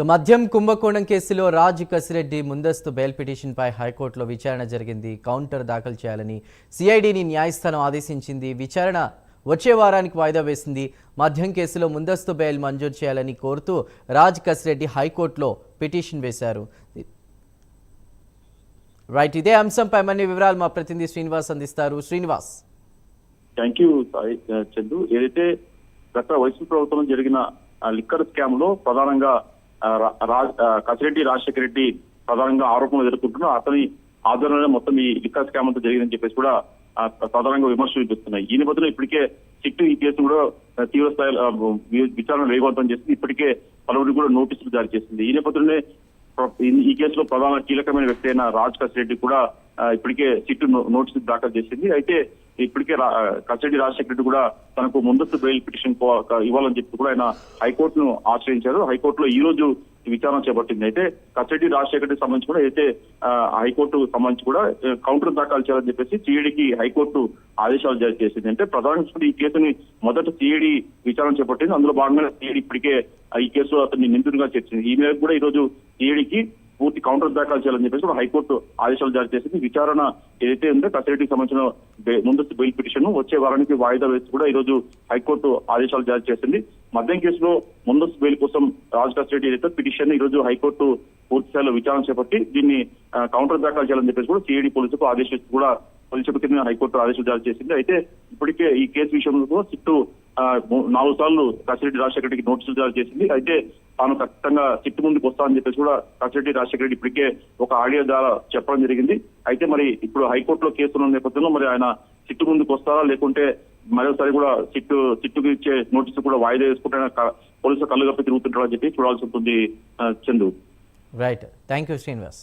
మద్యం కుంభకోణం కేసులో రాజ్ కసిరెడ్డి ముందస్తు బెయిల్ పిటిషన్పై హైకోర్టులో విచారణ జరిగింది. కౌంటర్ దాఖలు చేయాలని సిఐడిని న్యాయస్థానం ఆదేశించింది. విచారణ వచ్చే వారానికి వాయిదా వేసింది. మద్యం కేసులో ముందస్తు బెయిల్ మంజూరు చేయాలని కోరుతూ రాజ్ కసిరెడ్డి హైకోర్టులో పిటిషన్ వేశారు. రైట్, ఇదే అంశంపై మరిన్ని వివరాలు మా ప్రతినిధి శ్రీనివాస్ అందిస్తారు. శ్రీనివాస్. Thank you Chandu. ఏదైతే గత వైసీపీ ప్రభుత్వం జరిగిన లిక్కర్ స్కామ్ లో ప్రధానంగా కసిరెడ్డి రాజశేఖర రెడ్డి ప్రధానంగా ఆరోపణలు ఎదుర్కొంటున్నారు. అతని ఆధ్వర్యంలో మొత్తం ఈ లిక్కర్ స్కామ్ అంతా జరిగిందని చెప్పేసి కూడా ప్రధానంగా విమర్శలు వినిపిస్తున్నాయి. ఈ నేపథ్యంలో ఇప్పటికే సిట్టు ఈ కేసు కూడా తీవ్ర స్థాయిలో విచారణ వేగవంతం చేసింది. ఇప్పటికే పలువురికి కూడా నోటీసులు జారీ చేసింది. ఈ నేపథ్యంలోనే ఈ కేసులో ప్రధాన కీలకమైన వ్యక్తి అయిన రాజ్ కసిరెడ్డి కూడా ఇప్పటికే సిట్టు నోటీసులు దాఖలు చేసింది. అయితే ఇప్పటికే కసిరెడ్డి రాజశేఖర రెడ్డి కూడా తనకు ముందస్తు బెయిల్ పిటిషన్ ఇవ్వాలని చెప్పి కూడా ఆయన హైకోర్టును ఆశ్రయించారు. హైకోర్టులో ఈ రోజు విచారణ చేపట్టింది. అయితే కసిరెడ్డి రాజశేఖర రెడ్డికి సంబంధించి కూడా అయితే హైకోర్టు సంబంధించి కూడా కౌంటర్ దాఖలు చేయాలని చెప్పేసి సిఐడికి హైకోర్టు ఆదేశాలు జారీ చేసింది. అంటే ప్రధానంగా ఈ కేసుని మొదట సిఐడి విచారణ చేపట్టింది. అందులో భాగంగా సిఐడి ఇప్పటికే ఈ కేసులో అతన్ని నిందితుడిగా చేర్చింది. ఈ మేరకు కూడా ఈ రోజు సిఐడికి పూర్తి కౌంటర్ దాఖలు చేయాలని చెప్పేసి కూడా హైకోర్టు ఆదేశాలు జారీ చేసింది. విచారణ ఏదైతే ఉందో కసిరెడ్డికి సంబంధించిన ముందస్తు బెయిల్ పిటిషన్ వచ్చే వారానికి వాయిదా వేసి కూడా ఈ రోజు హైకోర్టు ఆదేశాలు జారీ చేసింది. మద్యం కేసులో ముందస్తు బెయిల్ కోసం రాజ్ కసిరెడ్డి ఏదైతే పిటిషన్ ఈ రోజు హైకోర్టు పూర్తి స్థాయిలో విచారణ చేపట్టి దీన్ని కౌంటర్ దాఖలు చేయాలని చెప్పేసి కూడా సిఐడి పోలీసులకు ఆదేశిస్తూ కూడా పోలీసుల కింద హైకోర్టు ఆదేశాలు జారీ చేసింది. అయితే ఇప్పటికే ఈ కేసు విషయంలో సిట్టు 4 సార్లు కసిరెడ్డి రాజశేఖర రెడ్డికి నోటీసులు జారీ చేసింది. అయితే తాను ఖచ్చితంగా సిట్టు ముందుకు వస్తానని చెప్పేసి కూడా కసిరెడ్డి రాజశేఖర రెడ్డి ఇప్పటికే ఒక ఆడియో ద్వారా చెప్పడం జరిగింది. అయితే మరి ఇప్పుడు హైకోర్టులో కేసు ఉన్న నేపథ్యంలో మరి ఆయన సిట్టు ముందుకు వస్తారా లేకుంటే మరోసారి కూడా సిట్టుకు ఇచ్చే నోటీసు కూడా వాయిదా వేసుకుంటే పోలీసులు కళ్ళు కప్పి తిరుగుతుంటారని చెప్పి చూడాల్సి ఉంటుంది Chandu. Right, thank you Srinivas.